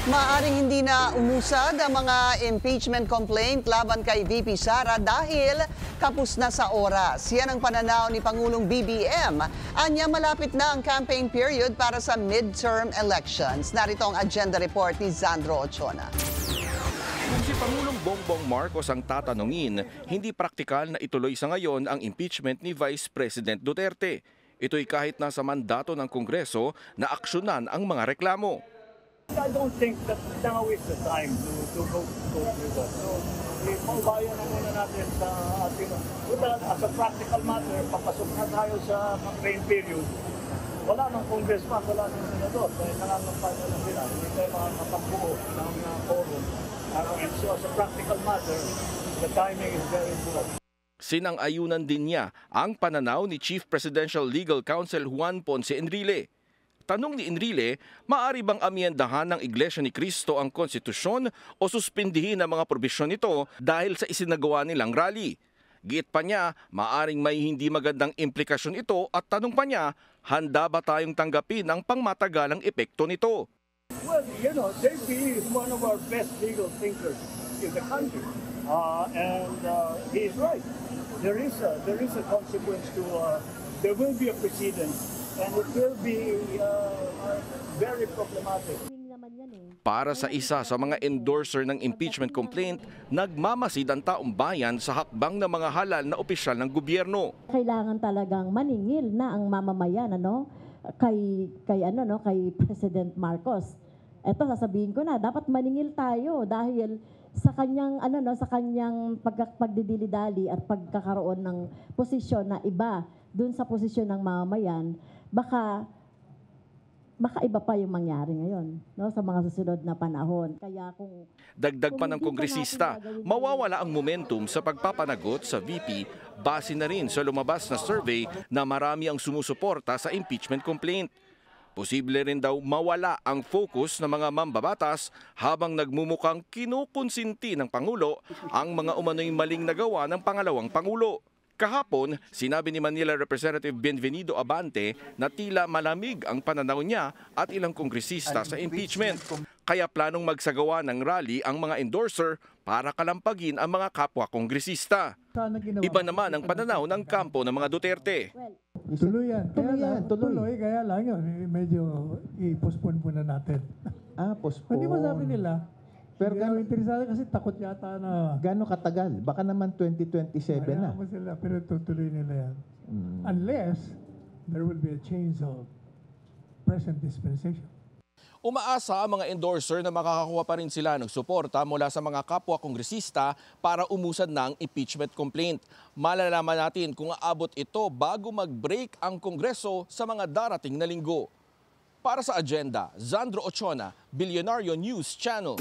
Maaring hindi na umusad ang mga impeachment complaint laban kay VP Sara dahil kapos na sa oras. Yan ang pananaw ni Pangulong BBM. Anya malapit na ang campaign period para sa midterm elections. Narito ang agenda report ni Zandro Ochona. Kung si Pangulong Bongbong Marcos ang tatanungin, hindi praktikal na ituloy sa ngayon ang impeachment ni Vice President Duterte. Ito'y kahit nasa mandato ng Kongreso na aksyonan ang mga reklamo. I don't think that now is the time to go through that. So, paubayan na muna natin sa ating... As a practical matter, papasok na tayo sa campaign period. Wala nang congressman, wala nang senador. Dahil nangangampay na lang sila. Hindi tayo makakabuo ng forum. And so, as a practical matter, the timing is very important. Sinang-ayunan din niya ang pananaw ni Chief Presidential Legal Counsel Juan Ponce Enrile. Tanong ni Enrile, maaari bang amyendahan ng Iglesia ni Cristo ang konstitusyon o suspindihin ang mga probisyon nito dahil sa isinagawa nilang rally? Giit pa niya, maaring may hindi magandang implikasyon ito at tanong pa niya, handa ba tayong tanggapin ang pangmatagalang epekto nito? Well, you know, JP is one of our best legal thinkers in the country. He is right. There is a consequence to, there will be a precedent. And it will be very problematic. Para sa isa sa mga endorser ng impeachment complaint, nagmamasid ang taong bayan sa hakbang ng mga halal na opisyal ng gobyerno. Kailangan talagang maningil na ang mamamayan kay President Marcos. Ito sasabihin ko na, dapat maningil tayo dahil sa kanyang sa kanyang pagdidili-dali at pagkakaroon ng posisyon na iba dun sa posisyon ng mamamayan, baka iba pa yung mangyari ngayon, sa mga susunod na panahon. Kaya dagdag pa ng kongresista, mawawala ang momentum sa pagpapanagot sa VP base na rin sa lumabas na survey na marami ang sumusuporta sa impeachment complaint. Posible rin daw mawala ang focus ng mga mambabatas habang nagmumukhang kinukonsinti ng Pangulo ang mga umano'y maling nagawa ng pangalawang Pangulo. Kahapon, sinabi ni Manila Representative Bienvenido Abante na tila malamig ang pananaw niya at ilang kongresista sa impeachment. Kaya planong magsagawa ng rally ang mga endorser para kalampagin ang mga kapwa kongresista. Iba naman ang pananaw ng kampo ng mga Duterte. Tuloy yan. Tuloy. Kaya lang yun. Medyo i-postpone muna natin. Postpone. Hindi mo sabi nila. Pero interesado kasi takot yata na... Gano'ng katagal? Baka naman 2027 na. Sila, pero tutuloy nila yan. Unless there will be a change of present dispensation. Umaasa ang mga endorser na makakakuha pa rin sila ng suporta mula sa mga kapwa kongresista para umusad ng impeachment complaint. Malalaman natin kung aabot ito bago mag-break ang Kongreso sa mga darating na linggo. Para sa agenda, Zandro Ochona, Billionario News Channel.